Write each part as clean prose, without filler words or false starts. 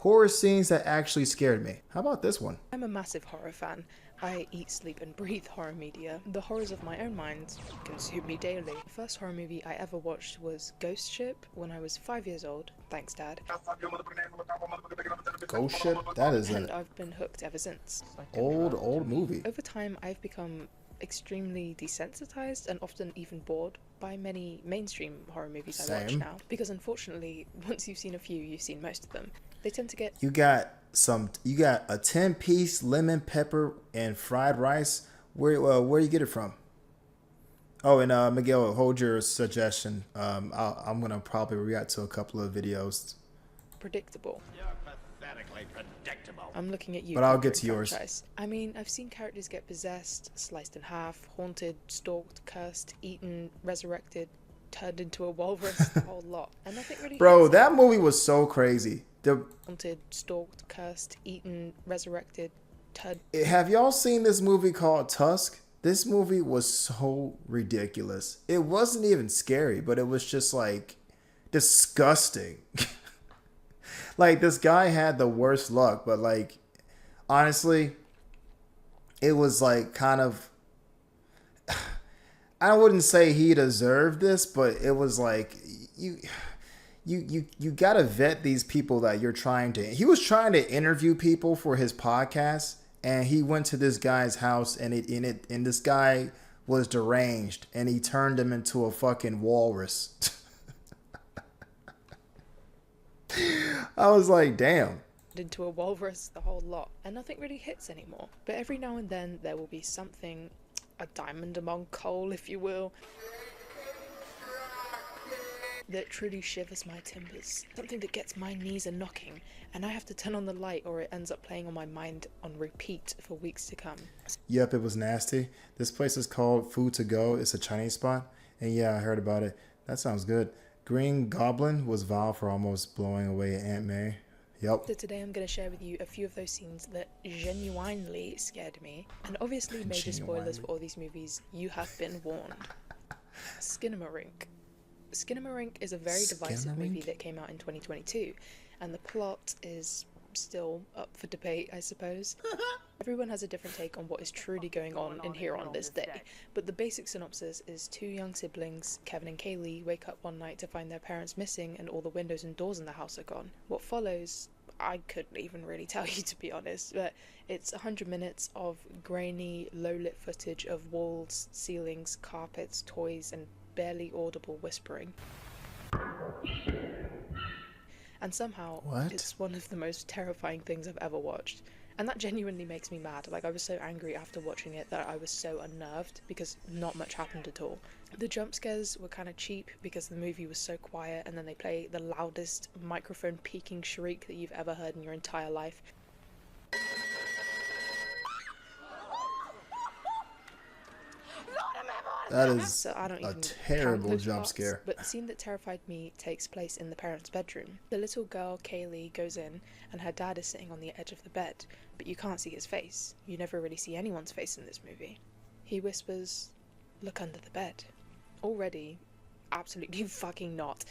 horror scenes that actually scared me. How about this one? I'm a massive horror fan. I eat, sleep, and breathe horror media. The horrors of my own mind consume me daily. The first horror movie I ever watched was Ghost Ship when I was 5 years old. Thanks, Dad. Ghost Ship? That is And an I've been hooked ever since. old movie. Over time, I've become extremely desensitized and often even bored by many mainstream horror movies I watch Same. now. Because unfortunately, once you've seen a few, you've seen most of them. They tend to get You got a 10-piece lemon pepper and fried rice. Where you get it from? Oh, and Miguel, hold your suggestion. I'm gonna probably react to a couple of videos, predictable. Pathetically predictable. I'm looking at you. but I'll get corporate to yours. franchise. I mean, I've seen characters get possessed, sliced in half, haunted, stalked, cursed, eaten, resurrected, turned into a walrus, the whole lot. And nothing really Bro, hits that movie was so crazy. haunted, stalked, cursed, eaten, resurrected, turned. Have y'all seen this movie called Tusk? This movie was so ridiculous. It wasn't even scary, but it was just like disgusting. Like, this guy had the worst luck, but like, honestly, it was like kind of, I wouldn't say he deserved this, but it was like you gotta vet these people that you're trying to. He was trying to interview people for his podcast, and he went to this guy's house, and this guy was deranged, and he turned him into a fucking walrus. I was like, damn. Into a walrus, the whole lot. And nothing really hits anymore. But every now and then there will be something, a diamond among coal, if you will, that truly shivers my timbers. Something that gets my knees a knocking, and I have to turn on the light or it ends up playing on my mind on repeat for weeks to come. Yep, it was nasty. This place is called Food to Go. It's a Chinese spot. And yeah, I heard about it. That sounds good. Green Goblin was vile for almost blowing away Aunt May. Yep. So today I'm going to share with you a few of those scenes that genuinely scared me. And obviously major spoilers for all these movies, you have been warned. Skinamarink. Skinamarink is a very divisive movie that came out in 2022, and the plot is still up for debate, I suppose. Everyone has a different take on what is truly going on in Here on This Day, but the basic synopsis is two young siblings, Kevin and Kaylee, wake up one night to find their parents missing and all the windows and doors in the house are gone. What follows, I couldn't even really tell you, to be honest, but it's 100 minutes of grainy, low-lit footage of walls, ceilings, carpets, toys, and barely audible whispering. And somehow, it's one of the most terrifying things I've ever watched. And that genuinely makes me mad. Like, I was so angry after watching it that I was so unnerved because not much happened at all. The jump scares were kind of cheap because the movie was so quiet, and then they play the loudest microphone peaking shriek that you've ever heard in your entire life. That is So I don't a even terrible count those jump parts, scare. But the scene that terrified me takes place in the parents' bedroom. The little girl, Kaylee, goes in, and her dad is sitting on the edge of the bed, but you can't see his face. You never really see anyone's face in this movie. He whispers, "Look under the bed." Already, absolutely fucking not.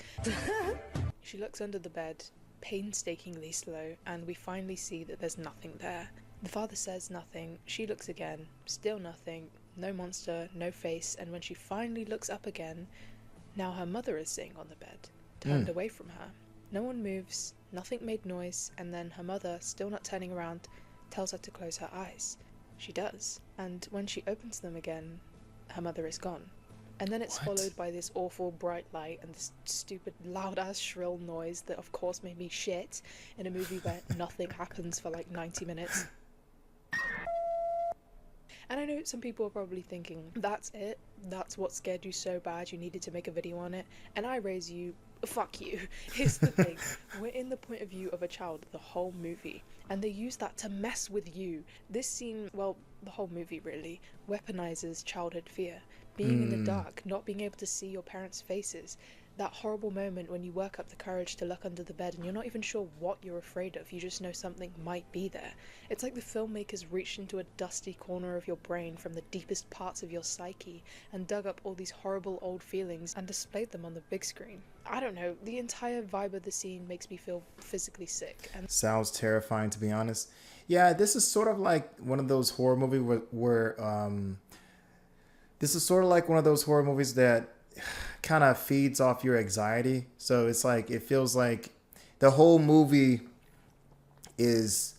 She looks under the bed, painstakingly slow, and we finally see that there's nothing there. The father says nothing, she looks again, still nothing, no monster, no face, and when she finally looks up again, now her mother is sitting on the bed, turned away from her. No one moves, nothing made noise, and then her mother, still not turning around, tells her to close her eyes. She does, and when she opens them again, her mother is gone. And then it's followed by this awful bright light and this stupid loud-ass shrill noise that of course made me shit in a movie where nothing happens for like 90 minutes. And I know some people are probably thinking, that's it? That's what scared you so bad you needed to make a video on it? And I raise you, fuck you. Here's the thing, we're in the point of view of a child the whole movie, and they use that to mess with you. This scene, well, the whole movie really, weaponizes childhood fear. Being in the dark, not being able to see your parents' faces. That horrible moment when you work up the courage to look under the bed and you're not even sure what you're afraid of, you just know something might be there. It's like the filmmakers reached into a dusty corner of your brain from the deepest parts of your psyche and dug up all these horrible old feelings and displayed them on the big screen. I don't know, the entire vibe of the scene makes me feel physically sick. And Sounds terrifying, to be honest. Yeah, this is sort of like one of those horror movies where this is sort of like one of those horror movies that kind of feeds off your anxiety. So it's like, it feels like the whole movie is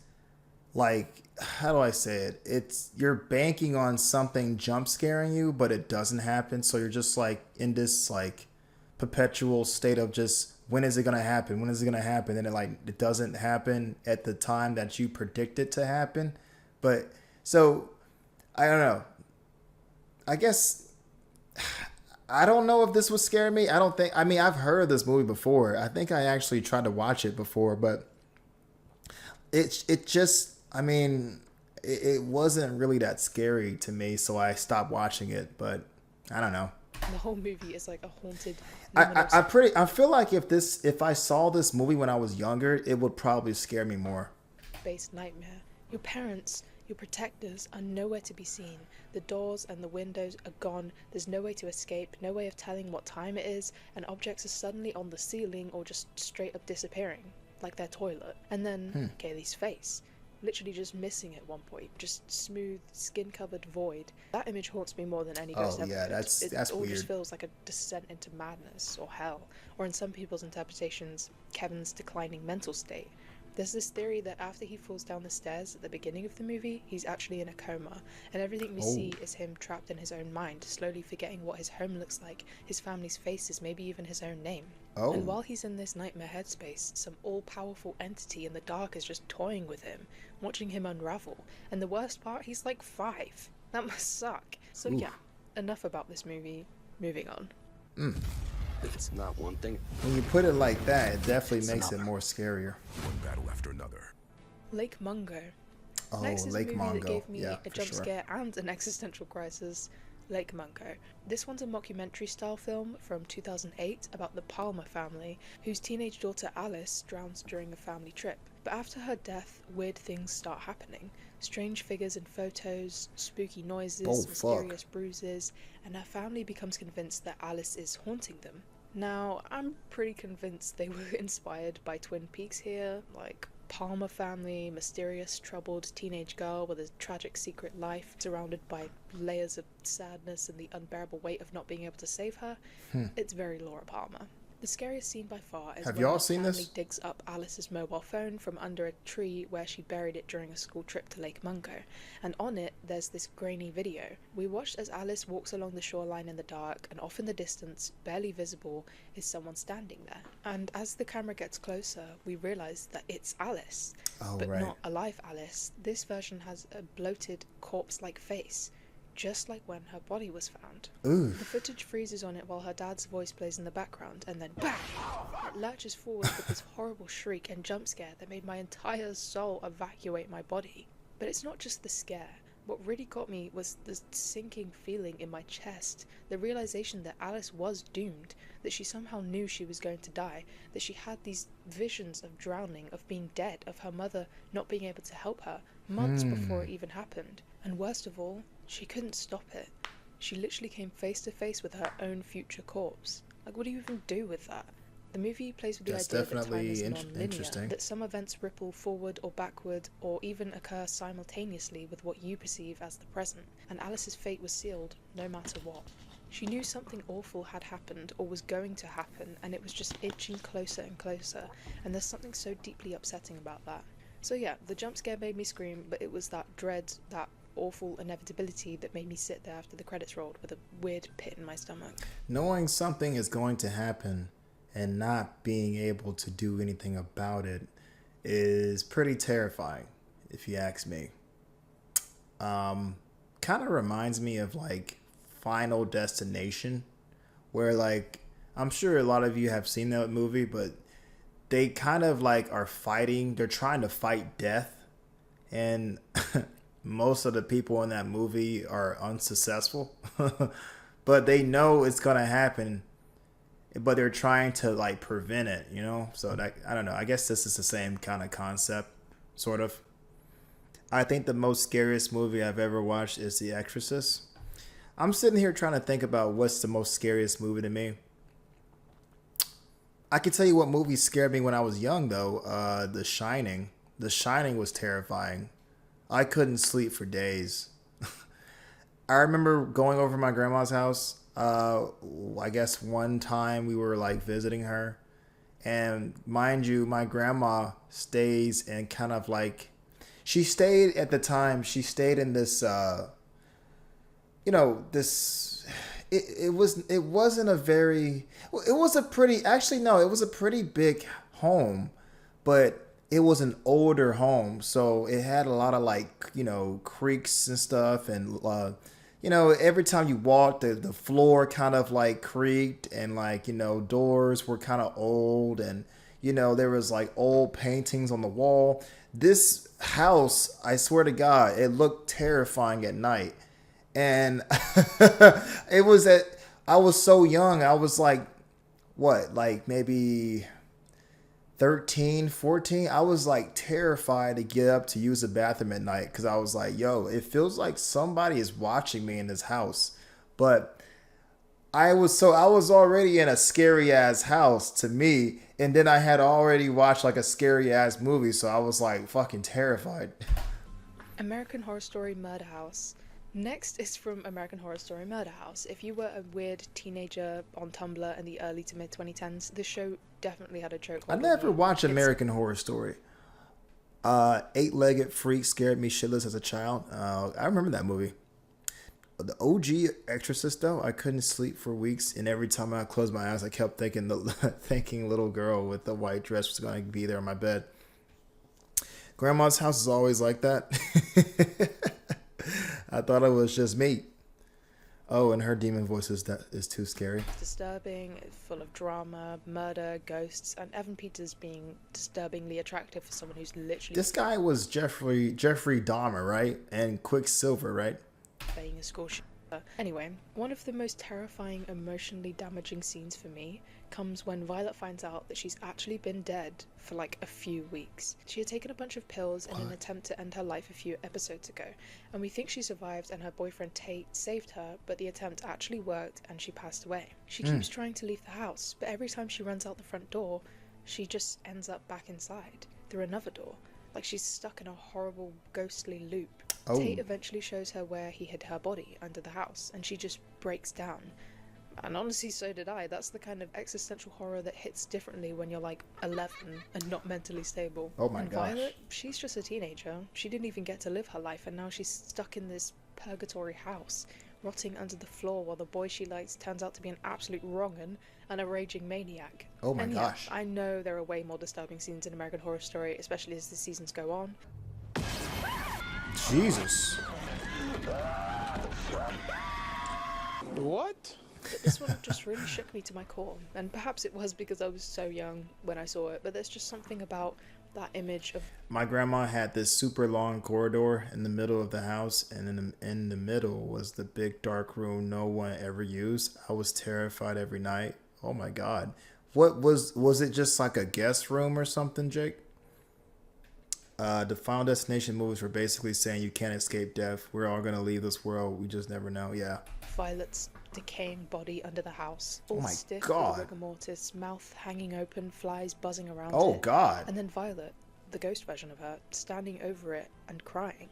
like, how do I say it? It's, you're banking on something jump scaring you, but it doesn't happen. So you're just like in this like perpetual state of just, when is it going to happen? When is it going to happen? And it doesn't happen at the time that you predict it to happen. But so I don't know. I guess I don't know if this would scare me. I mean, I've heard of this movie before. I think I actually tried to watch it before, but it just, I mean, it wasn't really that scary to me, so I stopped watching it, but I don't know. the whole movie is like a haunted I feel like if I saw this movie when I was younger, it would probably scare me more. based nightmare. Your parents, your protectors, are nowhere to be seen. The doors and the windows are gone. There's no way to escape, no way of telling what time it is, and objects are suddenly on the ceiling or just straight up disappearing, like their toilet. And then Kaylee's face, literally just missing at one point, just smooth, skin-covered void. That image haunts me more than any ghost ever could. It all weird. just feels like a descent into madness or hell, or in some people's interpretations, Kevin's declining mental state. There's this theory that after he falls down the stairs at the beginning of the movie, he's actually in a coma, and everything we see is him trapped in his own mind, slowly forgetting what his home looks like, his family's faces, maybe even his own name. Oh. And while he's in this nightmare headspace, some all-powerful entity in the dark is just toying with him, watching him unravel. And the worst part, he's like 5. That must suck. So yeah, enough about this movie. Moving on. It's not one thing. When you put it like that, it definitely makes it more scarier. One battle after another. Lake Mungo. Oh, Next is Lake a movie Mungo. that gave me Yeah, a for jump sure. scare and an existential crisis. Lake Mungo. This one's a mockumentary style film from 2008 about the Palmer family, whose teenage daughter Alice drowns during a family trip. But after her death, weird things start happening. Strange figures in photos, spooky noises, Oh, fuck. mysterious bruises, and her family becomes convinced that Alice is haunting them. Now, I'm pretty convinced they were inspired by Twin Peaks here, like Palmer family, mysterious, troubled teenage girl with a tragic secret life, surrounded by layers of sadness and the unbearable weight of not being able to save her. It's very Laura Palmer. The scariest scene by far is Have when y'all the seen family this? digs up Alice's mobile phone from under a tree where she buried it during a school trip to Lake Mungo, and on it there's this grainy video. We watched as Alice walks along the shoreline in the dark, and off in the distance, barely visible, is someone standing there. And as the camera gets closer, we realise that it's Alice, Oh, but right. not a live Alice. This version has a bloated, corpse-like face, just like when her body was found. Ooh. The footage freezes on it while her dad's voice plays in the background, and then BAM! It lurches forward with this horrible shriek and jump scare that made my entire soul evacuate my body. But it's not just the scare. What really got me was the sinking feeling in my chest, the realization that Alice was doomed, that she somehow knew she was going to die, that she had these visions of drowning, of being dead, of her mother not being able to help her, months before it even happened. And worst of all, she couldn't stop it. She literally came face to face with her own future corpse. Like, what do you even do with that? The movie plays with the That's idea that time definitely is non-linear, interesting. that some events ripple forward or backward, or even occur simultaneously with what you perceive as the present, and Alice's fate was sealed no matter what. She knew something awful had happened or was going to happen, and it was just inching closer and closer, and there's something so deeply upsetting about that. So yeah, the jump scare made me scream, but it was that dread, that awful inevitability that made me sit there after the credits rolled with a weird pit in my stomach. Knowing something is going to happen and not being able to do anything about it is pretty terrifying, if you ask me. Kind of reminds me of like Final Destination, where like, I'm sure a lot of you have seen that movie, but they kind of like are fighting, they're trying to fight death, and most of the people in that movie are unsuccessful. But they know it's gonna happen, but they're trying to like prevent it, you know? So that, I don't know. I guess this is the same kind of concept, sort of. I think the most scariest movie I've ever watched is The Exorcist. I'm sitting here trying to think about what's the most scariest movie to me. I can tell you what movie scared me when I was young, though. The Shining. The Shining was terrifying. I couldn't sleep for days. I remember going over to my grandma's house. I guess one time we were like visiting her. And mind you, my grandma stays in kind of like... She stayed at the time, she stayed in this... this... It wasn't a very... It was a pretty... Actually, no, it was a pretty big home. But it was an older home. So it had a lot of like, creaks and stuff. And, every time you walked, the floor kind of like creaked. And like, doors were kind of old. And, there was like old paintings on the wall. This house, I swear to God, it looked terrifying at night. And I was so young. I was like, what, like maybe 13, 14. I was like terrified to get up to use the bathroom at night because I was like, yo, it feels like somebody is watching me in this house. But I was already in a scary ass house to me. And then I had already watched like a scary ass movie. So I was like fucking terrified. American Horror Story Murder House. Next is from American Horror Story Murder House. If you were a weird teenager on Tumblr in the early to mid 2010s, this show definitely had a chokehold. I never watched American Horror Story. Eight-legged freak scared me shitless as a child. I remember that movie. The OG Exorcist, though, I couldn't sleep for weeks, and every time I closed my eyes, I kept thinking thinking little girl with the white dress was going to be there in my bed. Grandma's house is always like that. I thought it was just me. Oh, and her demon voice is too scary. Disturbing, full of drama, murder, ghosts, and Evan Peters being disturbingly attractive for someone who's literally... This guy was Jeffrey Dahmer, right? And Quicksilver, right? Playing a school shooter. Anyway, one of the most terrifying, emotionally damaging scenes for me comes when Violet finds out that she's actually been dead for like a few weeks. She had taken a bunch of pills in an attempt to end her life a few episodes ago, and we think she survived and her boyfriend Tate saved her, but the attempt actually worked and she passed away. She keeps trying to leave the house, but every time she runs out the front door, she just ends up back inside through another door. Like she's stuck in a horrible ghostly loop. Oh. Tate eventually shows her where he hid her body, under the house, and she just breaks down. And honestly, so did I. That's the kind of existential horror that hits differently when you're like 11 and not mentally stable. Oh my and gosh. Violet, she's just a teenager. She didn't even get to live her life, and now she's stuck in this purgatory house, rotting under the floor while the boy she likes turns out to be an absolute wrong'un and a raging maniac. Oh my and gosh. Yeah, I know there are way more disturbing scenes in American Horror Story, especially as the seasons go on. Jesus. What? But this one just really shook me to my core, and perhaps it was because I was so young when I saw it, but there's just something about that image of... My grandma had this super long corridor in the middle of the house, and in the middle was the big dark room no one ever used. I was terrified every night. Oh my God. What was it just like a guest room or something, Jake? The Final Destination movies were basically saying you can't escape death. We're all going to leave this world. We just never know. Yeah. Violet's decaying body under the house. All Oh my stiff God. with rigor mortis, mouth hanging open, flies buzzing around Oh it. God. And then Violet, the ghost version of her, standing over it and crying.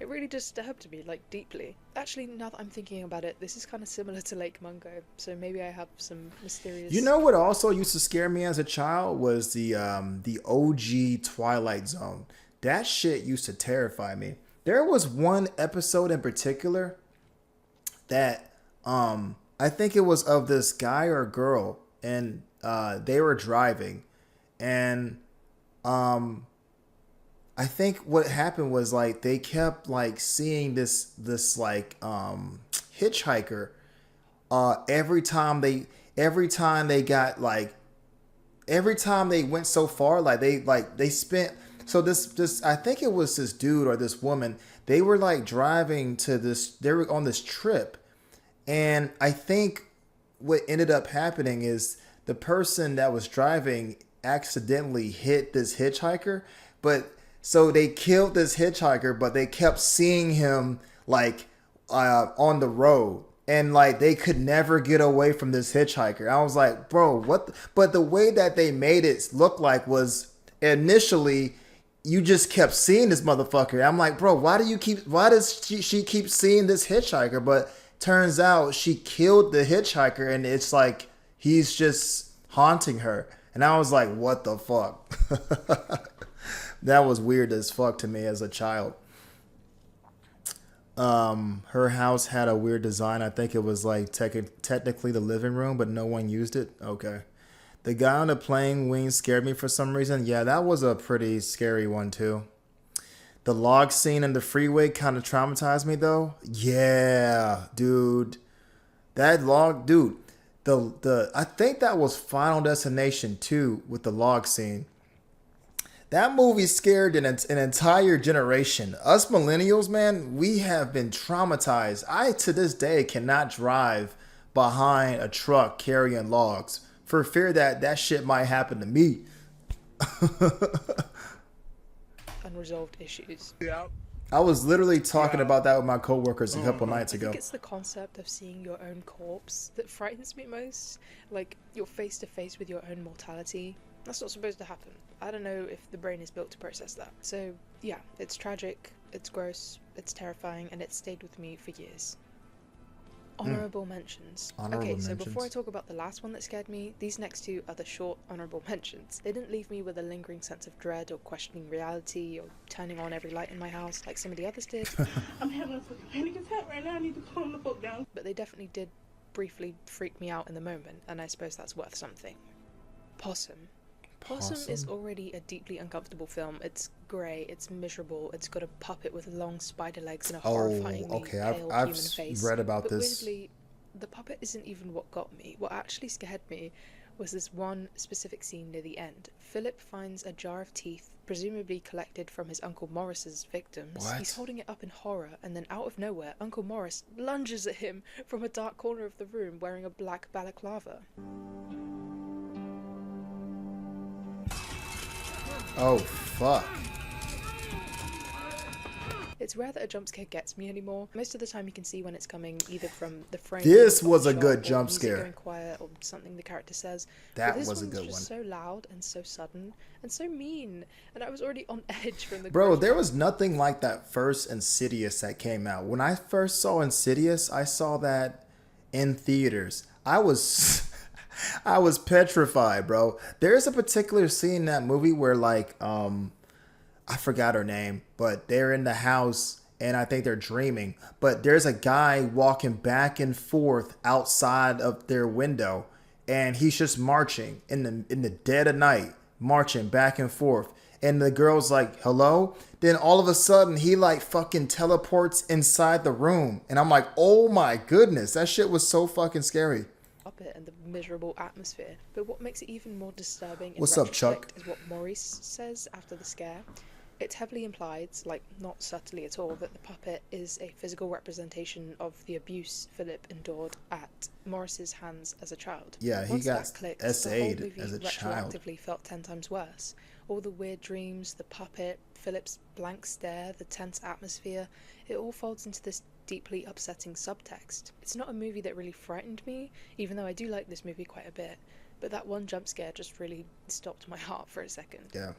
It really disturbed me, like, deeply. Actually, now that I'm thinking about it, this is kind of similar to Lake Mungo, so maybe I have some mysterious... You know what also used to scare me as a child was the OG Twilight Zone. That shit used to terrify me. There was one episode in particular that I think it was of this guy or girl, and they were driving, and I think what happened was like they kept like seeing this like hitchhiker every time they went so far, like they spent. So this I think it was this dude or this woman, they were like driving to this, they were on this trip, and I think what ended up happening is the person that was driving accidentally hit this hitchhiker, but so they killed this hitchhiker, but they kept seeing him like on the road, and like they could never get away from this hitchhiker. I was like, bro, what? But the way that they made it look like was initially you just kept seeing this motherfucker. I'm like, bro, why does she keep seeing this hitchhiker? But turns out she killed the hitchhiker, and it's like he's just haunting her. And I was like, what the fuck? That was weird as fuck to me as a child. Her house had a weird design. I think it was like technically the living room, but no one used it. Okay. The guy on the plane wing scared me for some reason. Yeah, that was a pretty scary one too. The log scene in the freeway kind of traumatized me though. Yeah, dude. That log, dude. The I think that was Final Destination 2 with the log scene. That movie scared an entire generation. Us millennials, man, we have been traumatized. I, to this day, cannot drive behind a truck carrying logs for fear that shit might happen to me. Unresolved issues. I was literally talking about that with my coworkers a couple nights I ago. think it's the concept of seeing your own corpse that frightens me most. Like, you're face to face with your own mortality. That's not supposed to happen. I don't know if the brain is built to process that. So, yeah, it's tragic, it's gross, it's terrifying, and it's stayed with me for years. Honourable mentions. Okay, so before I talk about the last one that scared me, these next two are the short honourable mentions. They didn't leave me with a lingering sense of dread or questioning reality or turning on every light in my house like some of the others did. I'm having a panic attack right now. I need to calm the fuck down. But they definitely did briefly freak me out in the moment, and I suppose that's worth something. Possum. Possum is already a deeply uncomfortable film. It's grey, it's miserable, it's got a puppet with long spider legs and a horrifyingly pale I've human face. read about but this. Weirdly, the puppet isn't even what got me. What actually scared me was this one specific scene near the end. Philip finds a jar of teeth, presumably collected from his Uncle Morris's victims. What? He's holding it up in horror, and then out of nowhere, Uncle Morris lunges at him from a dark corner of the room wearing a black balaclava. Oh, fuck. It's rare that a jump scare gets me anymore. Most of the time you can see when it's coming either from the frame. This or was the a shot, good or jump music scare. Going quiet or something the character says. That but this was a one's good just one. so loud and so sudden and so mean, and I was already on edge from the. Bro, there was nothing like that first Insidious that came out. When I first saw Insidious, I saw that in theaters. I was I was petrified, bro. There's a particular scene in that movie where like I forgot her name, but they're in the house and I think they're dreaming. But there's a guy walking back and forth outside of their window, and he's just marching in the dead of night, marching back and forth. And the girl's like, hello? Then all of a sudden he like fucking teleports inside the room. And I'm like, oh my goodness, that shit was so fucking scary. Up it and the miserable atmosphere. But what makes it even more disturbing in What's up, retrospect Chuck? is what Maurice says after the scare. It's heavily implied, like not subtly at all, that the puppet is a physical representation of the abuse Philip endured at Morris's hands as a child. Yeah, he Once got that clicked, SA'd the whole movie as a child. retroactively felt 10 times worse. All the weird dreams, the puppet, Philip's blank stare, the tense atmosphere, it all folds into this deeply upsetting subtext. It's not a movie that really frightened me, even though I do like this movie quite a bit, but that one jump scare just really stopped my heart for a second. Yeah.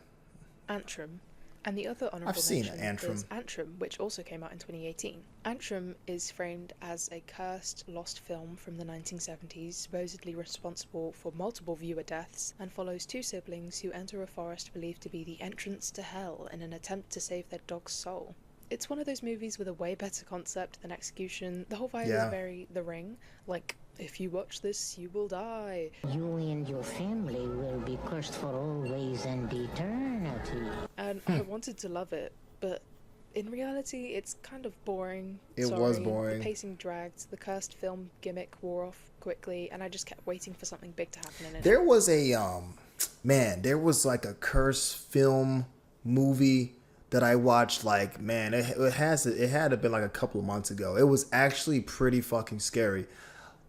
Antrim. And the other honourable I've seen mention Antrim. is Antrim, which also came out in 2018. Antrim is framed as a cursed, lost film from the 1970s, supposedly responsible for multiple viewer deaths, and follows two siblings who enter a forest believed to be the entrance to hell in an attempt to save their dog's soul. It's one of those movies with a way better concept than execution. The whole vibe Yeah. is very The Ring, like, if you watch this, you will die. You and your family will be cursed for always and eternity. And I wanted to love it, but in reality, it's kind of boring. It Sorry, was boring. The pacing dragged, the cursed film gimmick wore off quickly, and I just kept waiting for something big to happen in it. There was a there was like a curse film movie that I watched, like, man, it had to have been like a couple of months ago. It was actually pretty fucking scary.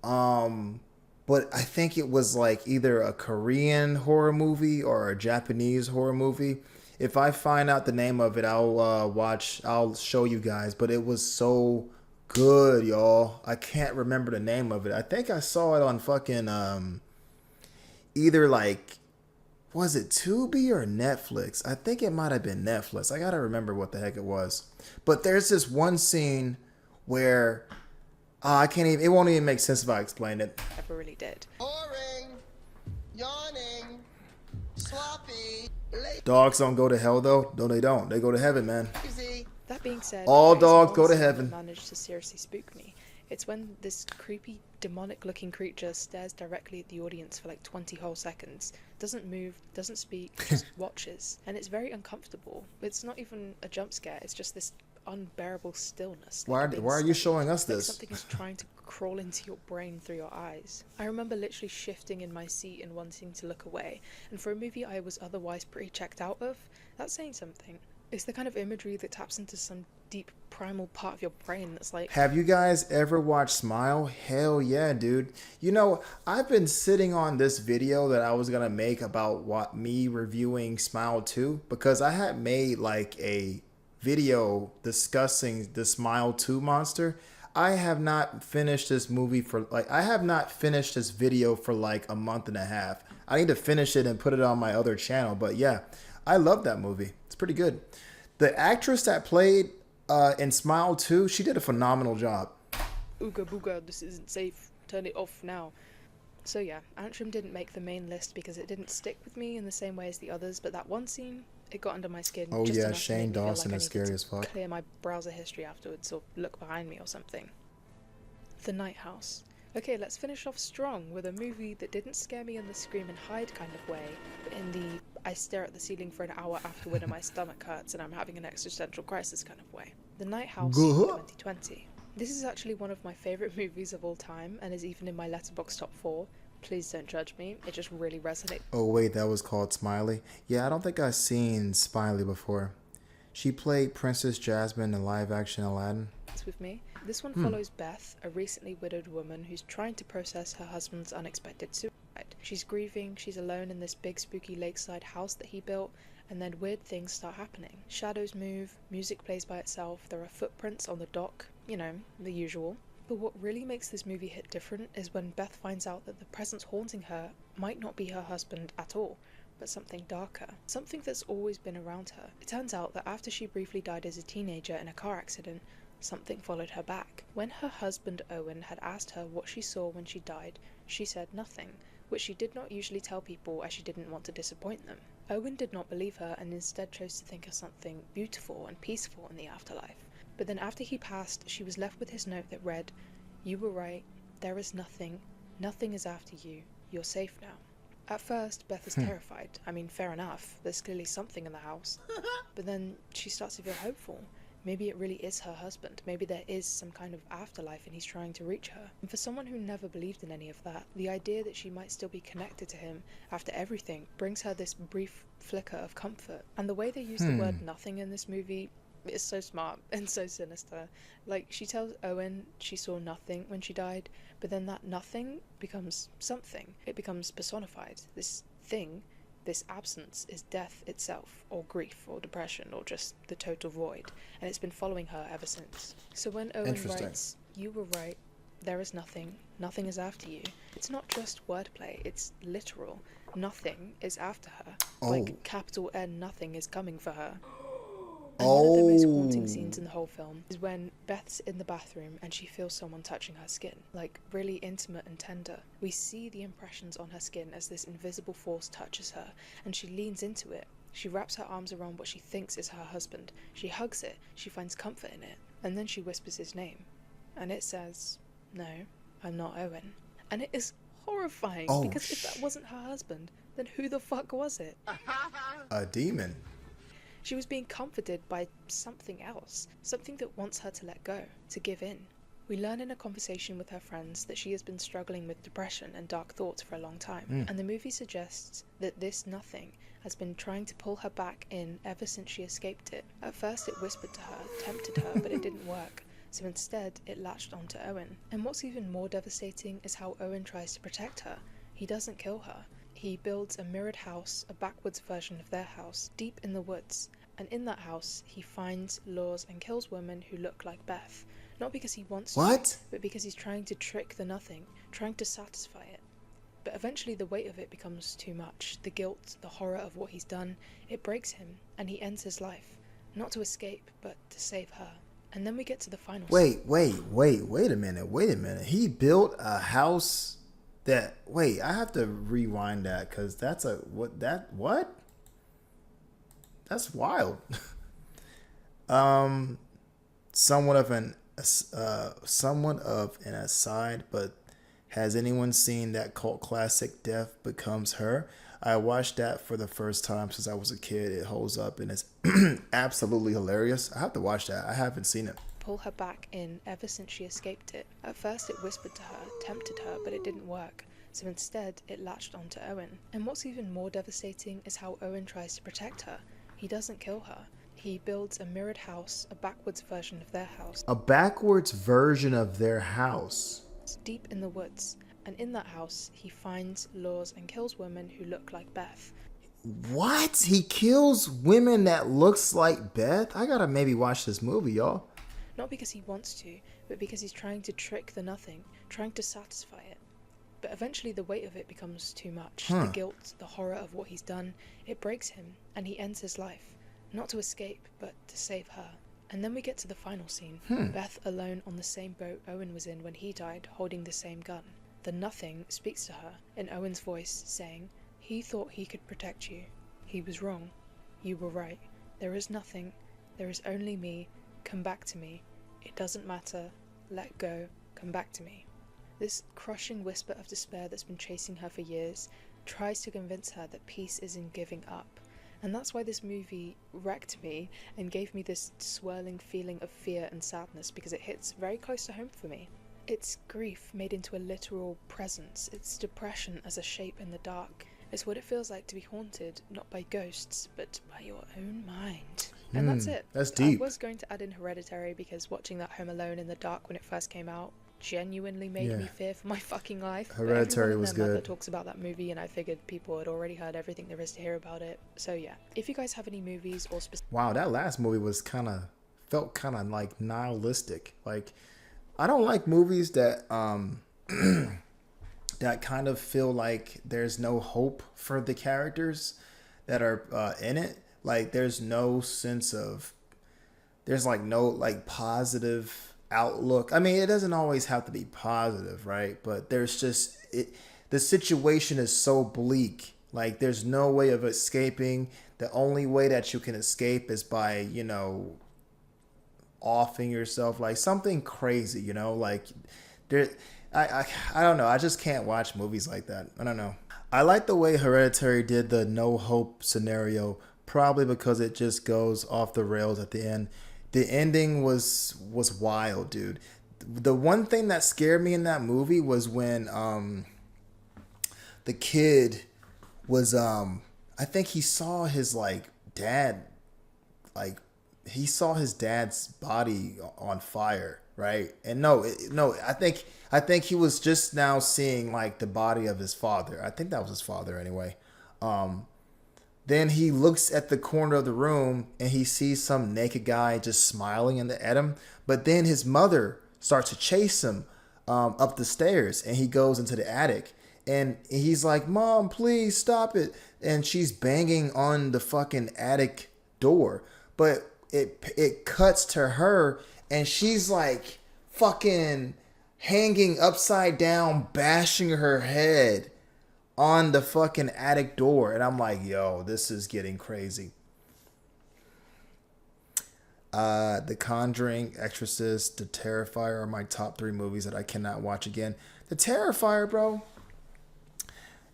But but I think it was like either a Korean horror movie or a Japanese horror movie. If I find out the name of it, I'll show you guys. But it was so good, y'all. I can't remember the name of it. I think I saw it on fucking either like, was it Tubi or Netflix? I think it might have been Netflix. I gotta remember what the heck it was. But there's this one scene where I can't even. It won't even make sense if I explain it. Ever really did. Boring, yawning, sloppy, Dogs don't go to hell though. No, they don't. They go to heaven, man. lazy. That being said, All there is dogs one go to scene that heaven. managed to seriously spook me. It's when this creepy, demonic-looking creature stares directly at the audience for like 20 whole seconds, doesn't move, doesn't speak, just watches, and it's very uncomfortable. It's not even a jump scare. It's just this unbearable stillness. Why are you showing us Like this? something is trying to crawl into your brain through your eyes. I remember literally shifting in my seat and wanting to look away, and for a movie I was otherwise pretty checked out of, that's saying something. It's the kind of imagery that taps into some deep primal part of your brain that's like, Have you guys ever watched Smile? Hell yeah, dude. You know, I've been sitting on this video that I was gonna make about what me reviewing Smile 2 because I had made like a video discussing the Smile 2 monster. I have not finished this movie for like I have not finished this video for like a month and a half. I need to finish it and put it on my other channel. But yeah, I love that movie. It's pretty good. The actress that played in Smile 2, she did a phenomenal job. ooga booga, this isn't safe, turn it off now. So yeah, Antrim didn't make the main list because it didn't stick with me in the same way as the others, but that one scene, it got under my skin. Oh just yeah, enough to Shane make me feel Dawson like I is needed scary to as fuck. clear my browser history afterwards or look behind me or something. The Night House. Okay, let's finish off strong with a movie that didn't scare me in the scream and hide kind of way, but in the I stare at the ceiling for an hour afterward and my stomach hurts and I'm having an existential crisis kind of way. The Night House Good. 2020. This is actually one of my favourite movies of all time and is even in my Letterboxd top 4. Please don't judge me, it just really resonates Oh wait, that was called Smiley. Yeah, I don't think I've seen Smiley before. She played Princess Jasmine in live action Aladdin. with me. This one follows Beth, a recently widowed woman who's trying to process her husband's unexpected suicide. She's grieving, she's alone in this big spooky lakeside house that he built, and then weird things start happening. Shadows move, music plays by itself, there are footprints on the dock, you know, the usual. But what really makes this movie hit different is when Beth finds out that the presence haunting her might not be her husband at all, but something darker, something that's always been around her. It turns out that after she briefly died as a teenager in a car accident, something followed her back. When her husband Owen had asked her what she saw when she died, she said nothing, which she did not usually tell people as she didn't want to disappoint them. Owen did not believe her and instead chose to think of something beautiful and peaceful in the afterlife. But then after he passed, she was left with his note that read, "You were right, there is nothing, nothing is after you, you're safe now." At first, Beth is terrified. I mean, fair enough, there's clearly something in the house. But then she starts to feel hopeful. Maybe it really is her husband. Maybe there is some kind of afterlife and he's trying to reach her. And for someone who never believed in any of that, the idea that she might still be connected to him after everything brings her this brief flicker of comfort. And the way they use the word nothing in this movie is so smart and so sinister. Like, she tells Owen she saw nothing when she died, but then that nothing becomes something. It becomes personified. This thing, this absence, is death itself, or grief, or depression, or just the total void, and it's been following her ever since. So when Owen Interesting. writes, "You were right, there is nothing, nothing is after you," it's not just wordplay, it's literal. Nothing is after her. Like, capital N nothing is coming for her. And one of the most haunting scenes in the whole film is when Beth's in the bathroom and she feels someone touching her skin, like really intimate and tender. We see the impressions on her skin as this invisible force touches her, and she leans into it. She wraps her arms around what she thinks is her husband. She hugs it, she finds comfort in it, and then she whispers his name. And it says, "No, I'm not Owen." And it is horrifying, because if that wasn't her husband, then who the fuck was it? A demon. She was being comforted by something else, something that wants her to let go, to give in. We learn in a conversation with her friends that she has been struggling with depression and dark thoughts for a long time, and the movie suggests that this nothing has been trying to pull her back in ever since she escaped it. At first it whispered to her, tempted her, but it didn't work. so instead it latched onto Owen. And what's even more devastating is how Owen tries to protect her. He doesn't kill her. He builds a mirrored house, a backwards version of their house, deep in the woods. And in that house, he finds, lures, and kills women who look like Beth. Not because he wants to, but because he's trying to trick the nothing, trying to satisfy it. But eventually the weight of it becomes too much. The guilt, the horror of what he's done, it breaks him, and he ends his life. Not to escape, but to save her. And then we get to the final scene. Wait a minute. He built a house that... Wait, I have to rewind that, because that's a... What? That's wild. Somewhat of an aside, but has anyone seen that cult classic Death Becomes Her? I watched that for the first time since I was a kid. It holds up and it's absolutely hilarious. I have to watch that. I haven't seen it. Pull her back in ever since she escaped it. At first it whispered to her, tempted her, but it didn't work. So instead it latched onto Owen. And what's even more devastating is how Owen tries to protect her. He doesn't kill her. He builds a mirrored house, a backwards version of their house. A backwards version of their house. Deep in the woods. And in that house, he finds, lures, and kills women who look like Beth. What? He kills women that looks like Beth? I gotta maybe watch this movie, y'all. Not because he wants to, but because he's trying to trick the nothing, trying to satisfy it. But eventually the weight of it becomes too much. The guilt, the horror of what he's done, it breaks him, and he ends his life. Not to escape, but to save her. And then we get to the final scene. Beth alone on the same boat Owen was in when he died, holding the same gun. The nothing speaks to her in Owen's voice, saying, "He thought he could protect you. He was wrong. You were right. There is nothing. There is only me. Come back to me. It doesn't matter. Let go. Come back to me." This crushing whisper of despair that's been chasing her for years tries to convince her that peace is in giving up. And that's why this movie wrecked me and gave me this swirling feeling of fear and sadness, because it hits very close to home for me. It's grief made into a literal presence. It's depression as a shape in the dark. It's what it feels like to be haunted, not by ghosts, but by your own mind. And that's it. That's deep. I was going to add in Hereditary, because watching that Home Alone in the dark when it first came out genuinely made me fear for my fucking life. Hereditary was good. Mother talks about that movie, and I figured people had already heard everything there is to hear about it. So yeah, if you guys have any movies or specific... Wow, that last movie was felt kind of like nihilistic. Like, I don't like movies that that kind of feel like there's no hope for the characters that are in it. Like, there's no sense of, there's like no like positive outlook. I mean, it doesn't always have to be positive, right? But there's just the situation is so bleak. Like, there's no way of escaping. The only way that you can escape is by, offing yourself, like something crazy, like there. I don't know. I just can't watch movies like that. I don't know. I like the way Hereditary did the no hope scenario, probably because it just goes off the rails at the end. The ending was wild, dude. The one thing that scared me in that movie was when the kid was I think he saw his dad, he saw his dad's body on fire, right? And I think he was just now seeing the body of his father. I think that was his father anyway. Then he looks at the corner of the room and he sees some naked guy just smiling at him. But then his mother starts to chase him up the stairs, and he goes into the attic. And he's like, "Mom, please stop it." And she's banging on the fucking attic door. But it cuts to her, and she's like fucking hanging upside down, bashing her head on the fucking attic door. And I'm like, yo, this is getting crazy. The Conjuring, Exorcist, The Terrifier are my top 3 movies that I cannot watch again. The Terrifier, bro,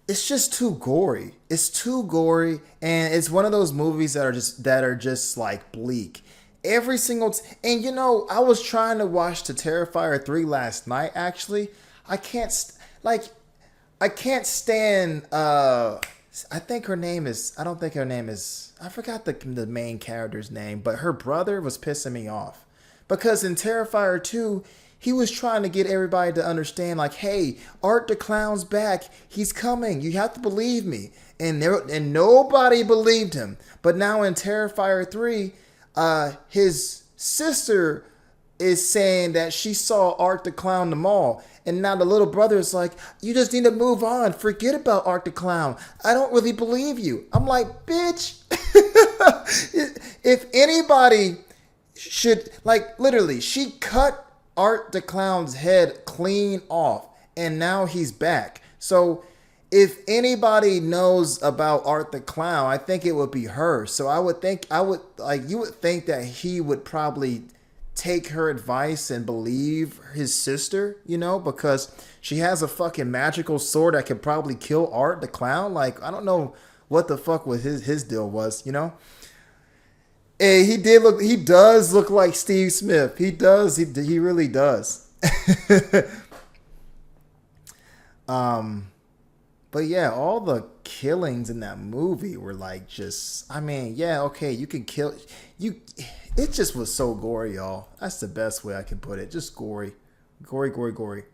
it's just too gory. It's too gory, and it's one of those movies that are just like bleak. Every single and I was trying to watch The Terrifier 3 last night. Actually, I can't stand. I think her name is. I don't think her name is. I forgot the main character's name, but her brother was pissing me off Because in Terrifier 2, he was trying to get everybody to understand, like, hey, Art the Clown's back. He's coming. You have to believe me. And nobody believed him. But now in Terrifier 3, his sister is saying that she saw Art the Clown in the mall. And now the little brother is like, you just need to move on. Forget about Art the Clown. I don't really believe you. I'm like, bitch. If anybody should, like, literally, she cut Art the Clown's head clean off. And now he's back. So if anybody knows about Art the Clown, I think it would be her. So you would think that he would probably take her advice and believe his sister, you know, because she has a fucking magical sword that could probably kill Art the Clown. Like, I don't know what the fuck was his deal was, you know. And he does look like Steve Smith. He does. He really does. But yeah, all the killings in that movie were like just, I mean, yeah, okay, you can kill you. It just was so gory, y'all. That's the best way I can put it. Just gory. Gory.